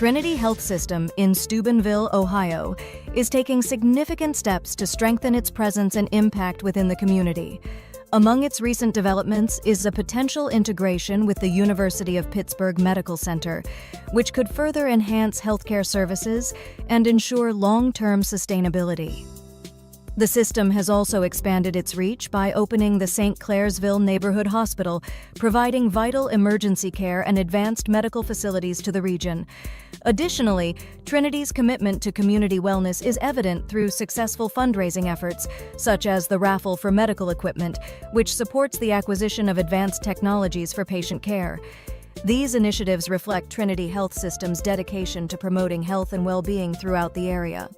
Trinity Health System in Steubenville, Ohio, is taking significant steps to strengthen its presence and impact within the community. Among its recent developments is a potential integration with the University of Pittsburgh Medical Center, which could further enhance healthcare services and ensure long-term sustainability. The system has also expanded its reach by opening the St. Clairsville Neighborhood Hospital, providing vital emergency care and advanced medical facilities to the region. Additionally, Trinity's commitment to community wellness is evident through successful fundraising efforts, such as the raffle for medical equipment, which supports the acquisition of advanced technologies for patient care. These initiatives reflect Trinity Health System's dedication to promoting health and well-being throughout the area.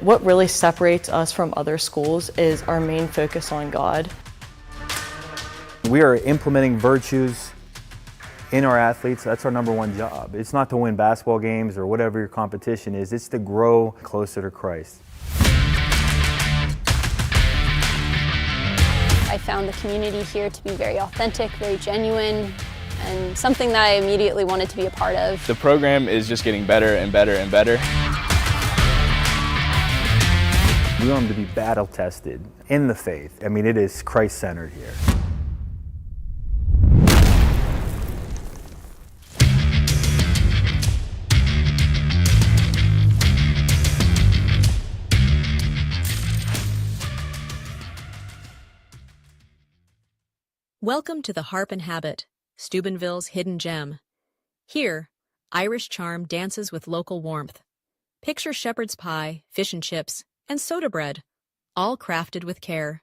What really separates us from other schools is our main focus on God. We are implementing virtues in our athletes. That's our number one job. It's not to win basketball games or whatever your competition is, it's to grow closer to Christ. I found the community here to be very authentic, very genuine, and something that I immediately wanted to be a part of. The program is just getting better and better and better. We want them to be battle tested in the faith. I mean, it is Christ-centered here. Welcome to the Harp and Habit, Steubenville's hidden gem. Here, Irish charm dances with local warmth. Picture shepherd's pie, fish and chips, and soda bread, all crafted with care.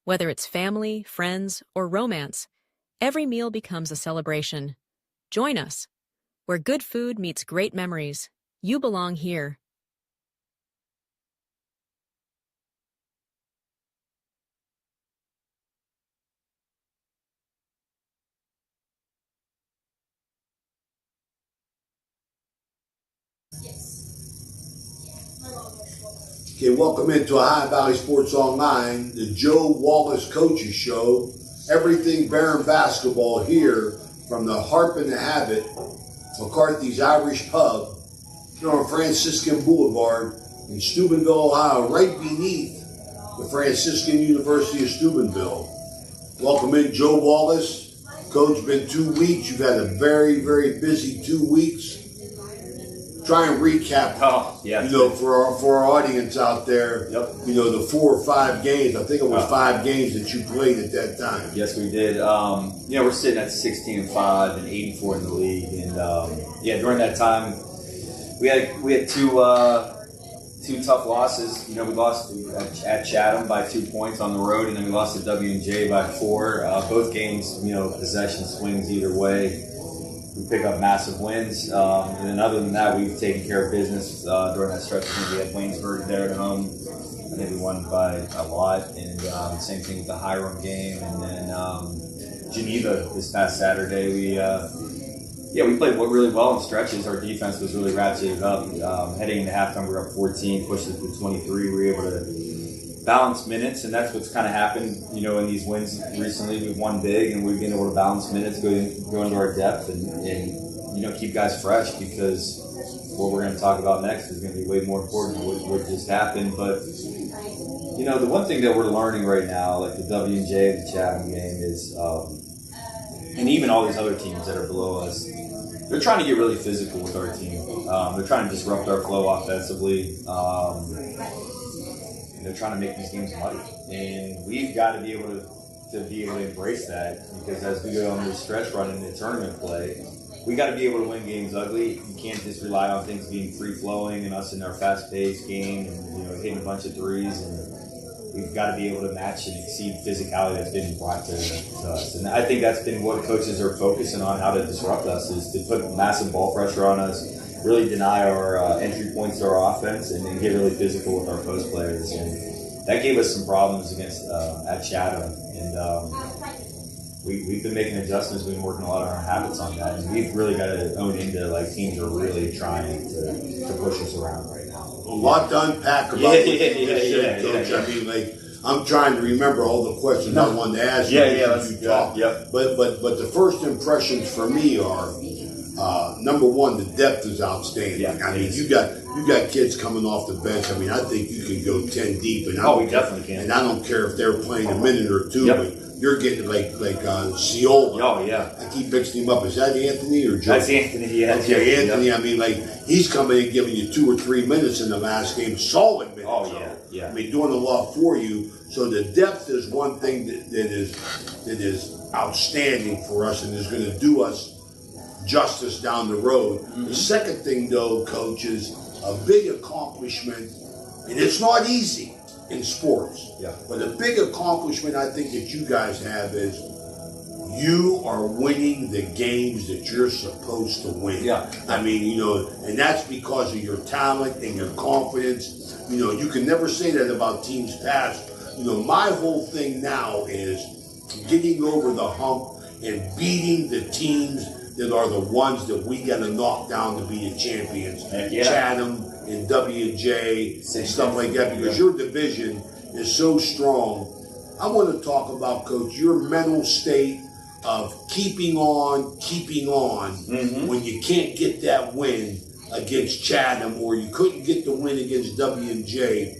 Whether it's family, friends, or romance, every meal becomes a celebration. Join us. Where good food meets great memories, you belong here. Okay, welcome into Ohio Valley Sports Online, the Joe Wallace Coaches Show. Everything Barron basketball here from the Harp and the Habit, McCarthy's Irish Pub, here on Franciscan Boulevard in Steubenville, Ohio, right beneath the Franciscan University of Steubenville. Welcome in, Joe Wallace. Coach, been 2 weeks. You've had a very, very busy 2 weeks. Try and recap, for our audience out there, the 4 or 5 games. I think it was 5 games that you played at that time. Yes, we did. We're sitting at 16-5 and 84 in the league. And during that time, we had two tough losses. We lost at Chatham by 2 points on the road, and then we lost to W&J by 4. Both games, possession swings either way. We pick up massive wins, and then other than that, we've taken care of business during that stretch. I think we had Waynesburg there at home. I think we won by a lot, and same thing with the Hiram game, and then Geneva this past Saturday. We played really well in stretches. Our defense was really ratcheted up. Heading into halftime, we were up 14, pushed it to 23. We were able to balance minutes, and that's what's kind of happened, in these wins recently. We've won big, and we've been able to balance minutes, go into our depth, and keep guys fresh, because what we're going to talk about next is going to be way more important than what just happened. But the one thing that we're learning right now, like the W&J, the Chatham game, is, and even all these other teams that are below us, they're trying to get really physical with our team. They're trying to disrupt our flow offensively. and they're trying to make these games muddy. And we've got to be able to embrace that, because as we go on this stretch run in the tournament play, we got to be able to win games ugly. You can't just rely on things being free-flowing and us in our fast-paced game and hitting a bunch of threes. And we've got to be able to match and exceed physicality that's been brought to us. And I think that's been what coaches are focusing on, how to disrupt us, is to put massive ball pressure on us, really deny our entry points to our offense, and then get really physical with our post players. And that gave us some problems against at Chatham. And we've been making adjustments. We've been working a lot on our habits on that. And we've really got to own into, like, teams are really trying to push us around right now. A lot to unpack about what you just said, Coach. I mean, like, I'm trying to remember all the questions I wanted to ask you. Let's talk. But the first impressions for me are, number one, the depth is outstanding. I mean, you got kids coming off the bench. I mean, I think you can go 10 deep, and we definitely can. And I don't care if they're playing a minute or two, but you're getting like Ciola. Oh yeah, I keep mixing him up. Is that Anthony or Joe? That's Anthony. Yeah. Okay, Anthony. I mean, like, he's coming and giving you 2 or 3 minutes in the last game, solid minutes. Oh yeah. I mean, doing a lot for you. So the depth is one thing that is outstanding for us, and is going to do us justice down the road. Mm-hmm. The second thing, though, Coach, is a big accomplishment, and it's not easy in sports. Yeah. But a big accomplishment I think that you guys have is you are winning the games that you're supposed to win. Yeah. I mean, and that's because of your talent and your confidence. You can never say that about teams past. My whole thing now is getting over the hump and beating the teams that are the ones that we got to knock down to be the champions. Yeah. Chatham and WJ and stuff like that, because your division is so strong. I want to talk about, Coach, your mental state of keeping on when you can't get that win against Chatham, or you couldn't get the win against W&J.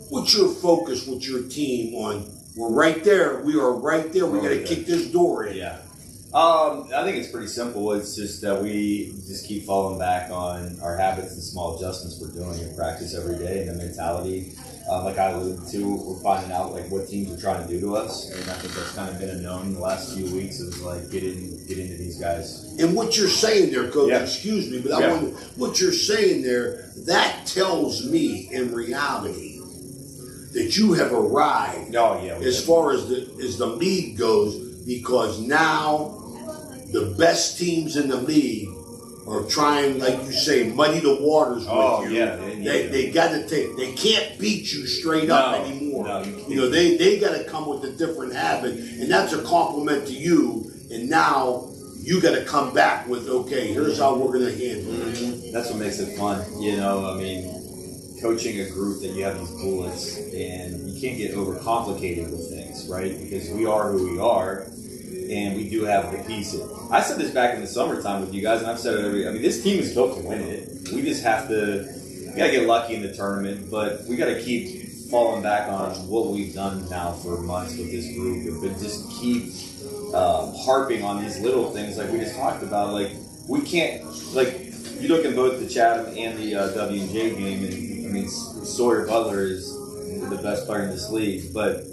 What's your focus with your team on, we're right there, we are right there, we got to kick this door in? Yeah. I think it's pretty simple. It's just that we just keep falling back on our habits and small adjustments we're doing in practice every day, and the mentality. Like I alluded to, we're finding out like what teams are trying to do to us, and I think that's kind of been a known the last few weeks, is like get into these guys. And what you're saying there, Coach, excuse me, but I wonder what you're saying there. That tells me, in reality, that you have arrived. As far as the league goes, because now the best teams in the league are trying, like you say, muddy the waters with you. They got to they can't beat you straight up anymore. They got to come with a different habit, and that's a compliment to you. And now you got to come back with, okay, here's how we're going to handle it. That's what makes it fun. I mean, coaching a group that you have these bullets, and you can't get overcomplicated with things, right? Because we are who we are. And we do have the pieces. I said this back in the summertime with you guys, and I've said it this team is built to win it. We just have to, get lucky in the tournament, but we got to keep falling back on what we've done now for months with this group, but just keep harping on these little things like we just talked about. Like, we can't, like, you look at both the Chatham and the W&J game, and I mean, Sawyer Butler is the best player in this league, but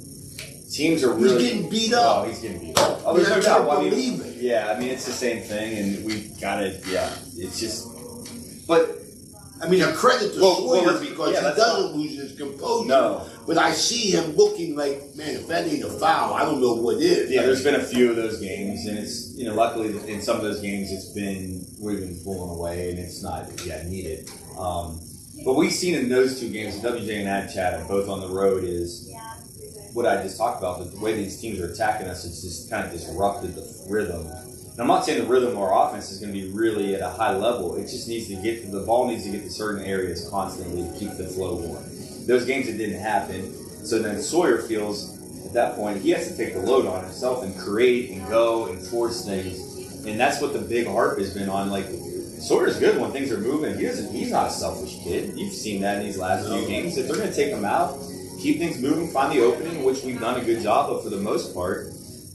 teams are really... He's getting beat up. Oh, he's getting beat up. Oh, there's no doubt. I believe it. Yeah, I mean, it's the same thing, and we got it. Yeah, it's just... But... I mean, a credit to Sawyer, because he doesn't lose his composure. No. But I see him looking like, man, if that ain't a foul, I don't know what is. Yeah, there's been a few of those games, and it's, luckily in some of those games we've been pulling away, and it's not needed. But we've seen in those two games, the WJ and Chatham, both on the road, is what I just talked about, the way these teams are attacking us, it's just kind of disrupted the rhythm. And I'm not saying the rhythm of our offense is going to be really at a high level. It just needs to the ball needs to get to certain areas constantly to keep the flow going. Those games, it didn't happen. So then Sawyer feels, at that point, he has to take the load on himself and create and go and force things. And that's what the big harp has been on. Like, Sawyer's good when things are moving. He's not a selfish kid. You've seen that in these last few games. If they're going to take him out, keep things moving, find the opening, which we've done a good job of for the most part.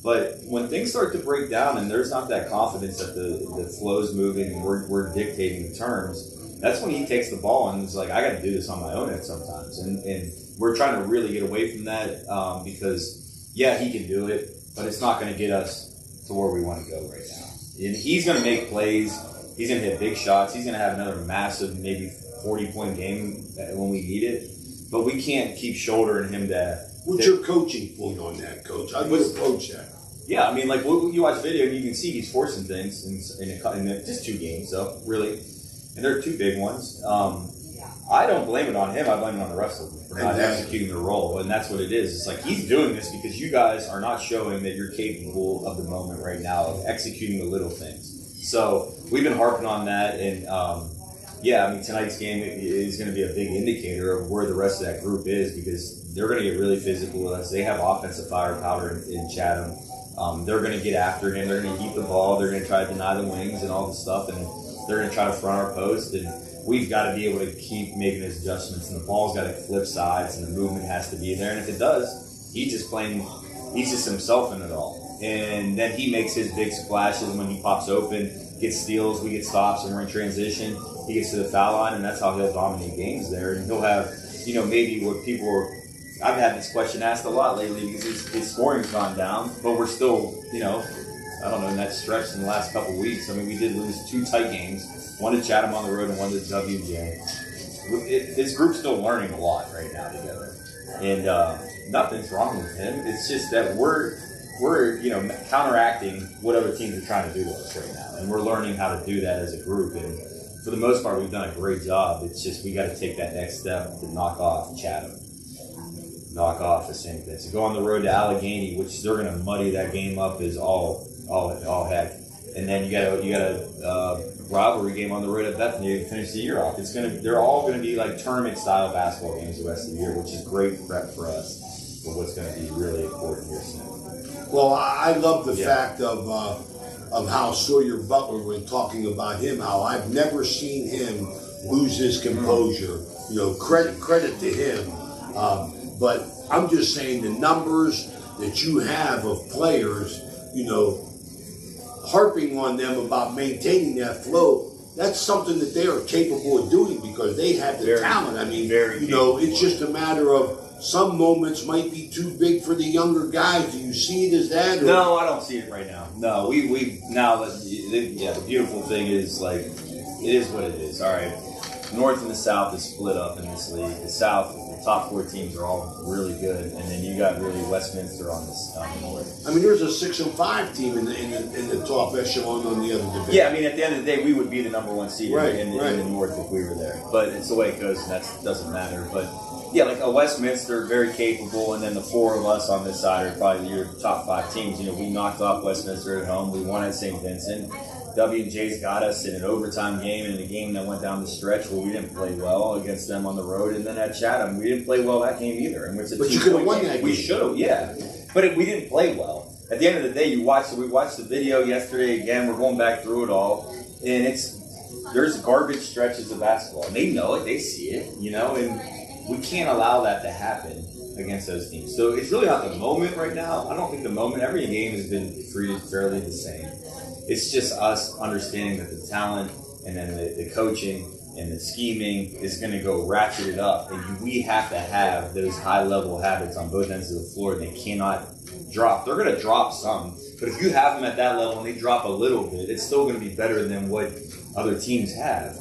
But when things start to break down and there's not that confidence that the flow's moving and we're dictating the terms, that's when he takes the ball and is like, I got to do this on my own at sometimes. And we're trying to really get away from that because, yeah, he can do it, but it's not going to get us to where we want to go right now. And he's going to make plays. He's going to hit big shots. He's going to have another massive, maybe 40-point game when we need it. But we can't keep shouldering him to... What's your coaching point on that, Coach? How do you approach that? Yeah, I mean, like, you watch video and you can see he's forcing things in just 2 games, though, really. And they're 2 big ones. I don't blame it on him. I blame it on the rest of them for not executing their role. And that's what it is. It's like he's doing this because you guys are not showing that you're capable of the moment right now of executing the little things. So we've been harping on that. And, yeah, I mean, tonight's game is going to be a big indicator of where the rest of that group is because they're going to get really physical with us. They have offensive firepower in Chatham. They're going to get after him. They're going to keep the ball. They're going to try to deny the wings and all this stuff. And they're going to try to front our post. And we've got to be able to keep making those adjustments. And the ball's got to flip sides and the movement has to be there. And if it does, he's just himself in it all. And then he makes his big splashes when he pops open, gets steals, we get stops, and we're in transition. He gets to the foul line, and that's how he'll dominate games there. And he'll have, maybe what people are... I've had this question asked a lot lately because his scoring's gone down, but we're still, I don't know, in that stretch in the last couple of weeks. I mean, we did lose 2 tight games, one to Chatham on the road and one to WJ. This group's still learning a lot right now together. And nothing's wrong with him. It's just that we're counteracting what other teams are trying to do to us right now. And we're learning how to do that as a group. And for the most part, we've done a great job. It's just we got to take that next step to knock off Chatham. Knock off the same thing. So go on the road to Allegheny, which they're going to muddy that game up is all heck. And then you got a rivalry game on the road at Bethany to finish the year off. They're all going to be like tournament style basketball games the rest of the year, which is great prep for us for what's going to be really important here soon. Well, I love the fact of how Sawyer Butler, when talking about him, how I've never seen him lose his composure. Credit to him. But I'm just saying the numbers that you have of players, harping on them about maintaining that flow, that's something that they are capable of doing because they have the talent. I mean, it's just a matter of some moments might be too big for the younger guys. Do you see it as that? Or? No, I don't see it right now. No, the beautiful thing is, like, it is what it is. All right. North and the South is split up in this league. The South, the top 4 teams are all really good, and then you got really Westminster on the North. I mean, there's a 6-5 team in the top echelon on the other division. Yeah, I mean, at the end of the day, we would be the number 1 seed in the North if we were there. But it's the way it goes, and that doesn't matter. But yeah, like a Westminster, very capable, and then the 4 of us on this side are probably your top 5 teams. We knocked off Westminster at home. We won at St. Vincent. W&J's got us in an overtime game and in a game that went down the stretch where we didn't play well against them on the road. And then at Chatham, we didn't play well that game either. And but you could have won that game. We should have, yeah. But we didn't play well. At the end of the day, we watched the video yesterday again. We're going back through it all. And there's garbage stretches of basketball. And they know it. They see it, and we can't allow that to happen against those teams. So it's really not the moment right now. I don't think the moment. Every game has been treated fairly the same. It's just us understanding that the talent and then the coaching and the scheming is going to go ratchet it up. And we have to have those high-level habits on both ends of the floor. They cannot drop. They're going to drop some. But if you have them at that level and they drop a little bit, it's still going to be better than what other teams have.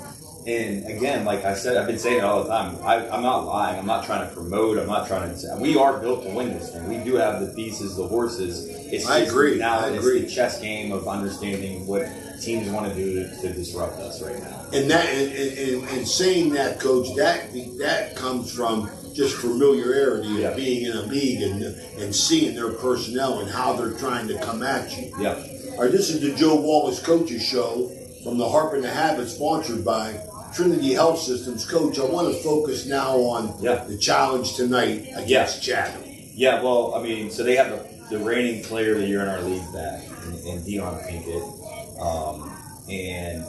And again, like I said, I've been saying it all the time. I'm not lying. I'm not trying to promote. I'm not trying to. We are built to win this thing. We do have the pieces, the horses. It's I agree. Now I it's agree. the chess game of understanding what teams want to do to disrupt us right now. And that, and saying that, Coach, that comes from just familiarity of being in a league and seeing their personnel and how they're trying to come at you. Yeah. All right, this is the Joe Wallace Coaches Show from the Harp and the Habit, sponsored by Trinity Health Systems. Coach, I want to focus now on the challenge tonight against Chatham. Yeah, well, I mean, so they have the reigning player of the year in our league back, and Dion Pinkett. And,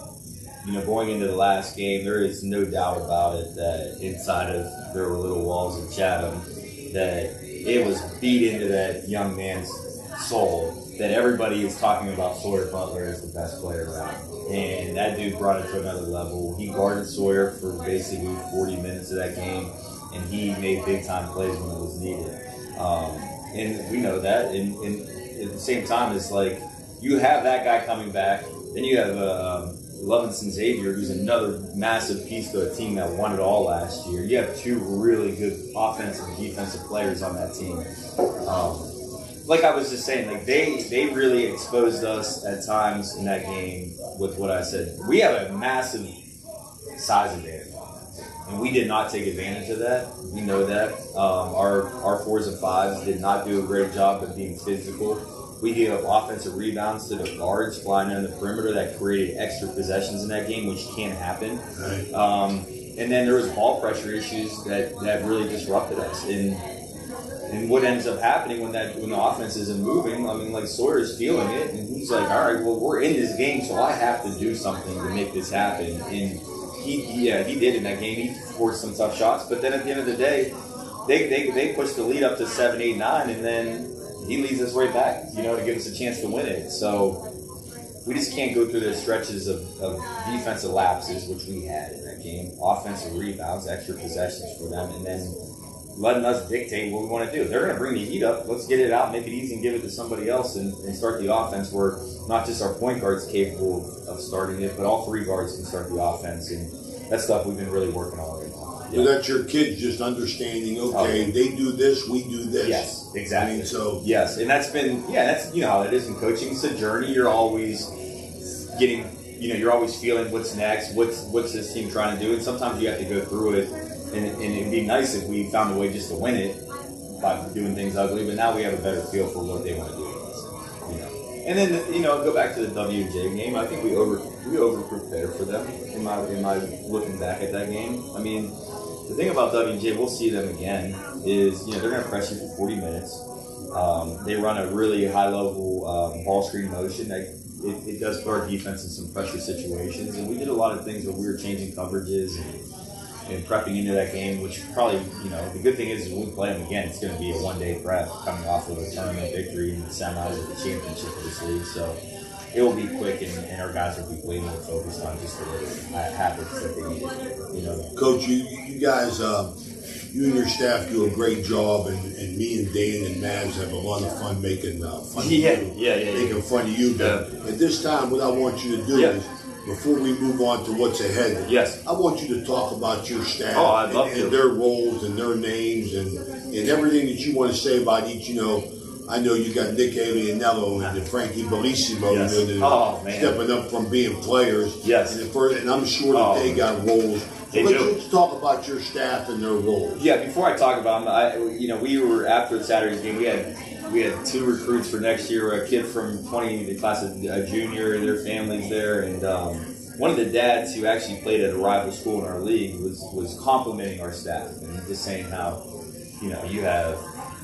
going into the last game, there is no doubt about it that inside of their little walls of Chatham, that it was beat into that young man's soul that everybody is talking about Sawyer Butler as the best player around. And that dude brought it to another level. He guarded Sawyer for basically 40 minutes of that game. and he made big time plays when it was needed. And we know that. And at the same time, it's like you have that guy coming back, then you have Levinson Xavier, who's another massive piece to a team that won it all last year. You have two really good offensive and defensive players on that team. Like I was just saying, like they really exposed us at times in that game with what I said. We have a massive size advantage, and we did not take advantage of that. We know that. Our 4s and 5s did not do a great job of being physical. We gave up offensive rebounds to the guards flying in the perimeter that created extra possessions in that game, which can't happen. Right. And then there was ball pressure issues that really disrupted us. And what ends up happening when the offense isn't moving, I mean, like Sawyer's feeling it, and he's like, all right, well, we're in this game, so I have to do something to make this happen. And he did in that game. He forced some tough shots, but then at the end of the day, they pushed the lead up to 7, 8, 9, and then he leads us right back, to give us a chance to win it. So we just can't go through those stretches of defensive lapses, which we had in that game, offensive rebounds, extra possessions for them, and then letting us dictate what we want to do. They're going to bring the heat up. Let's get it out, make it easy, and give it to somebody else and start the offense where not just our point guard's capable of starting it, but all 3 guards can start the offense. And that's stuff we've been really working on right now. So that's your kids just understanding, okay, they do this, we do this. Yes, exactly. I mean, so yes, and that's been, that's how it is in coaching. It's a journey. You're always getting, you're always feeling what's next, what's this team trying to do, and sometimes you have to go through it. And it'd be nice if we found a way just to win it by doing things ugly, but now we have a better feel for what they want to do with us. And then, go back to the W&J game. I think we over prepared for them in my looking back at that game. I mean, the thing about W&J, we'll see them again, is, they're going to press you for 40 minutes. They run a really high-level ball screen motion that it does put our defense in some pressure situations. And we did a lot of things where we were changing coverages and prepping into that game, which probably, the good thing is when we play them again, it's going to be a one-day prep coming off of a tournament victory in the semis of the championship of this league. So it will be quick, and our guys will be way more focused on just the habits that they need. Coach, you guys, you and your staff do a great job, and me and Dan and Mavs have a lot of fun making fun of you. Making fun of you. But at this time, what I want you to do is, before we move on to what's ahead, I want you to talk about your staff and their roles and their names and everything that you want to say about each. I know you got Nick Avianello and Frankie Bellissimo stepping up from being players. Yes. And I'm sure that they got roles. Let's talk about your staff and their roles. Yeah, before I talk about them, we were, after Saturday's game, we had 2 recruits for next year, a kid from the class of junior, their families there, and one of the dads who actually played at a rival school in our league was complimenting our staff and just saying how, you have,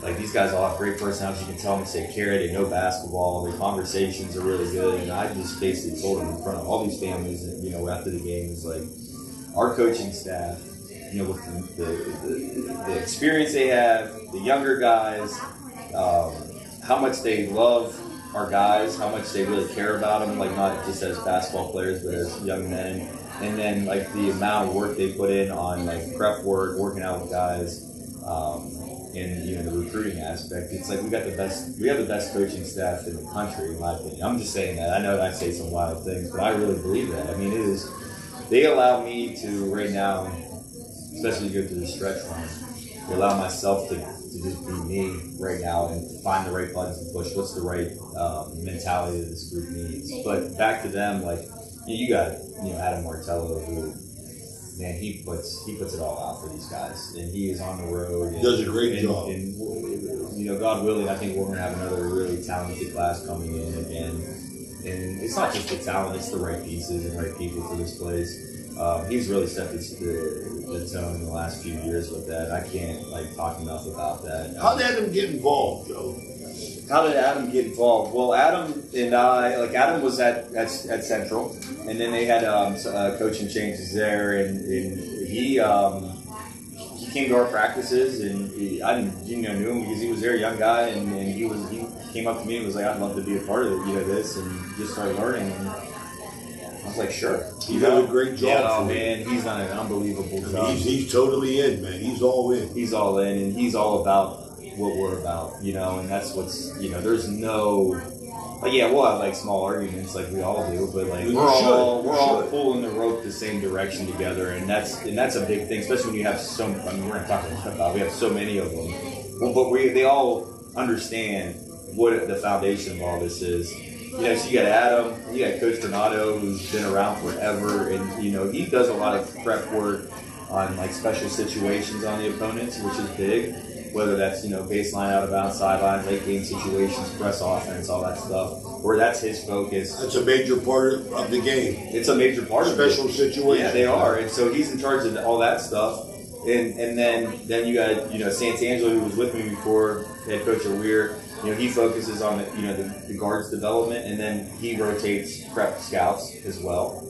like, these guys all have great personalities. You can tell them to take care, they know basketball, their conversations are really good, and I just basically told them in front of all these families, after the game, is like, our coaching staff, with the experience they have, the younger guys, how much they love our guys, how much they really care about them, like not just as basketball players, but as young men. And then like the amount of work they put in on like prep work, working out with guys, and the recruiting aspect. It's like we have the best coaching staff in the country, in my opinion. I'm just saying that. I know I say some wild things, but I really believe that. I mean, it is. They allow me to right now, especially go through the stretch run, they allow myself to just be me right now and find the right buttons to push. What's the right mentality that this group needs? But back to them, like you got Adam Martello, who he puts it all out for these guys, and he is on the road. And, does a great job. And God willing, I think we're going to have another really talented class coming in again. And it's not just the talent; it's the right pieces and right people for this place. He's really set the tone in the last few years with that. I can't talk enough about that. How did Adam get involved, Joe? How did Adam get involved? Well, Adam and Adam was at Central, and then they had coaching changes there, and he came to our practices, and I knew him because he was there, a young guy, and he came up to me and was like, "I'd love to be a part of this," and just started learning. I was like, sure. He did a great job. Yeah, for me. man, he's done an unbelievable job. He's totally in, man. He's all in. He's all in, and he's all about what we're about, you know, and that's what's, you know, there's no, like, yeah, we'll have like small arguments like we all do, but like we're all pulling the rope the same direction together, and that's a big thing, especially when you have so, I mean, we're gonna talk about, we have so many of them, but they all understand what the foundation of all this is. You know, so you got Adam, you got Coach Donato, who's been around forever, and you know, he does a lot of prep work on like special situations on the opponents, which is big. Whether that's, you know, baseline, out of bounds, sideline, late game situations, press offense, all that stuff, where that's his focus. That's a major part of the game. It's a major part of it. Special situations. Yeah, they are, and so he's in charge of all that stuff. And then you got, you know, Santangelo, who was with me before, head coach of Weir. You know, he focuses on the guards development, and then he rotates prep scouts as well.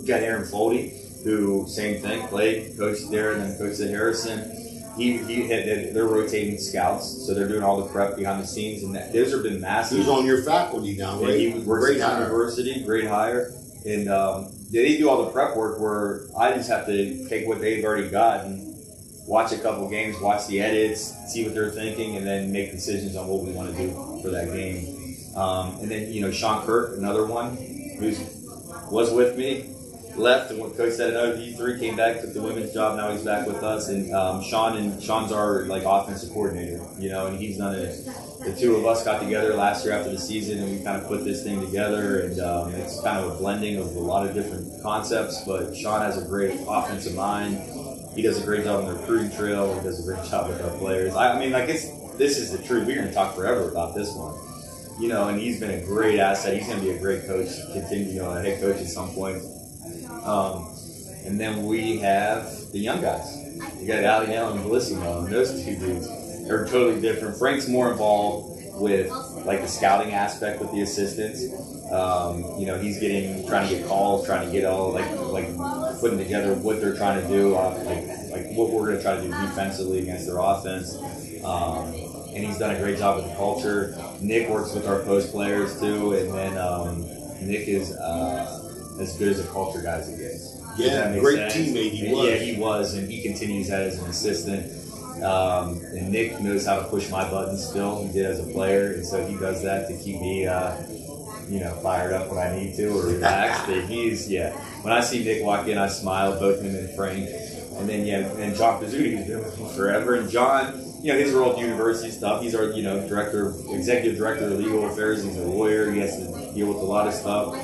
You got Aaron Foldy, who same thing, played, coached there, and then coached at Harrison. They're rotating scouts, so they're doing all the prep behind the scenes, and those have been massive. He's on your faculty now, right? He works at university, great hire, and they do all the prep work where I just have to take what they've already got and watch a couple games, watch the edits, see what they're thinking, and then make decisions on what we want to do for that game. And then, you know, Sean Kirk, another one, who was with me, left, and what Coach said, no, D3 came back, took the women's job, now he's back with us, and Sean's our like offensive coordinator, you know, and he's done it. The two of us got together last year after the season, and we kind of put this thing together, and it's kind of a blending of a lot of different concepts, but Sean has a great offensive mind. He does a great job on the recruiting trail. He does a great job with our players. I mean, like, this is the truth. We're going to talk forever about this one. You know, and he's been a great asset. He's going to be a great coach, continue, you know, a head coach at some point. And then we have the young guys. You got Aliel and Bellissimo, and those two dudes are totally different. Frank's more involved with like the scouting aspect with the assistants. You know, he's trying to get calls, trying to get all like putting together what they're trying to do, like what we're going to try to do defensively against their offense. And he's done a great job with the culture. Nick works with our post players too, and then Nick is as good as a culture guy as it gets. Yeah, great teammate he was. Yeah, he was, and he continues that as an assistant. And Nick knows how to push my buttons still. He did as a player, and so he does that to keep me, you know, fired up when I need to or relaxed. When I see Nick walk in, I smile, both him and Frank. And then, and John Pizzuti, who's been with me forever. And John, you know, his role at university stuff, he's our, you know, executive director of legal affairs. He's a lawyer. He has to deal with a lot of stuff.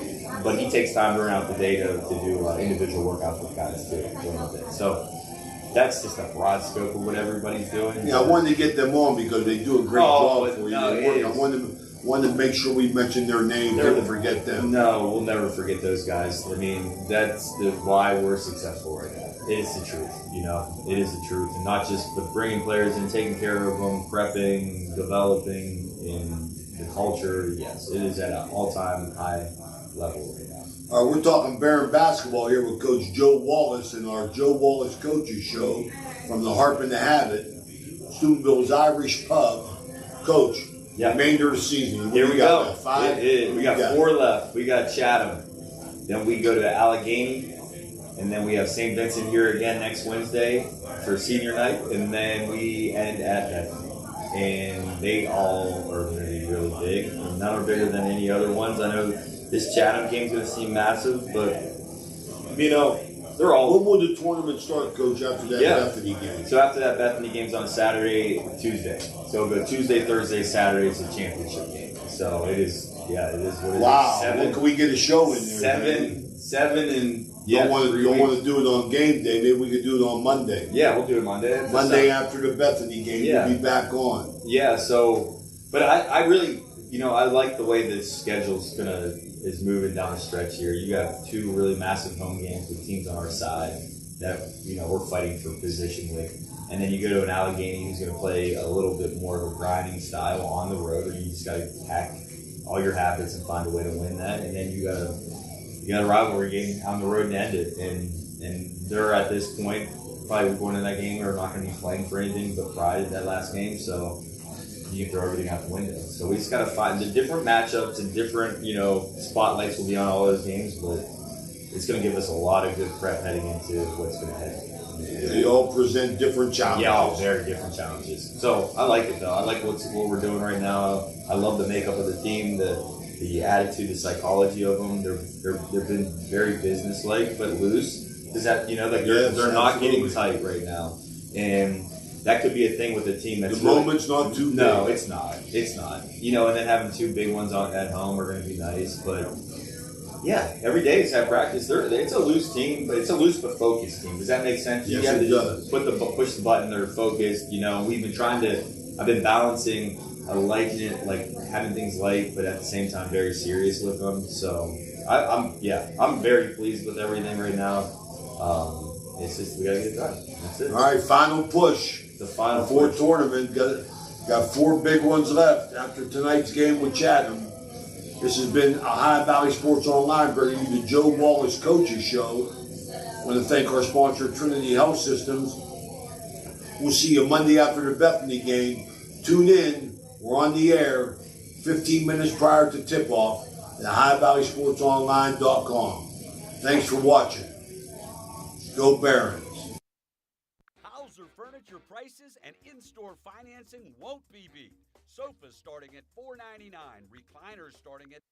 But he takes time throughout the day to do individual workouts with guys too. So that's just a broad scope of what everybody's doing. Yeah, I wanted to get them on because they do a great job for you. I wanted to make sure we mention their names. Never forget them. No, we'll never forget those guys. I mean, that's why we're successful right now. It is the truth, you know. It is the truth, and not just with bringing players in, taking care of them, prepping, developing, in the culture. Yes, it is at an all-time high level right now. We're talking Barron basketball here with Coach Joe Wallace in our Joe Wallace Coaches Show from the Harp and the Habit, Steubenville's Irish Pub. Coach, remainder of the season. Here we go. Five? We got 4 left. We got Chatham. Then we go to Allegheny. And then we have St. Vincent here again next Wednesday for senior night. And then we end at Bethany. And they all are going to be really big. And none are bigger than any other ones. I know this Chatham game's going to seem massive, but, you know, they're all... When will the tournament start, Coach, after that Bethany game? So after that Bethany game's on Saturday, Tuesday. So we'll go Tuesday, Thursday, Saturday is the championship game. So it is what it is. Wow. When can we get a show in there? 7 and... You don't want to do it on game day. Maybe we could do it on Monday. Yeah, we'll do it Monday. Monday after the Bethany game, we'll be back on. Yeah, so... But I really... You know, I like the way this schedule's is moving down the stretch here. You got 2 really massive home games with teams on our side that, you know, we're fighting for position with. And then you go to an Allegheny who's going to play a little bit more of a grinding style on the road, where you just got to hack all your habits and find a way to win that. And then you got a rivalry game on the road to end it. And they're at this point probably going to that game. They're not going to be playing for anything but pride at that last game. So you can throw everything out the window. So we just got to find the different matchups and different, you know, spotlights will be on all those games. But it's going to give us a lot of good prep heading into what's going to head. They all present different challenges. Yeah, all very different challenges. So I like it though. I like what we're doing right now. I love the makeup of the team, the attitude, the psychology of them. They've been very businesslike but loose. Is that they're not getting tight right now, and that could be a thing with a team that's the moment's not too big. No, it's not. It's not. And then having two big ones at home are going to be nice, but. Yeah, every day is at practice. It's a loose team, but it's a loose but focused team. Does that make sense? Yes, you have it to does. push the button. They're focused. We've been I've been balancing liking it, like having things light, but at the same time very serious with them. So I'm very pleased with everything right now. It's just we gotta get it done. That's it. All right, final push. The final Before push. tournament, got 4 big ones left after tonight's game with Chatham. This has been Ohio Valley Sports Online, bringing you the Joe Wallace Coaches Show. I want to thank our sponsor, Trinity Health Systems. We'll see you Monday after the Bethany game. Tune in. We're on the air 15 minutes prior to tip-off at OhioValleySportsOnline.com. Thanks for watching. Go Barons. Hauser Furniture prices and in-store financing won't be beat. Sofas starting at $4.99, recliners starting at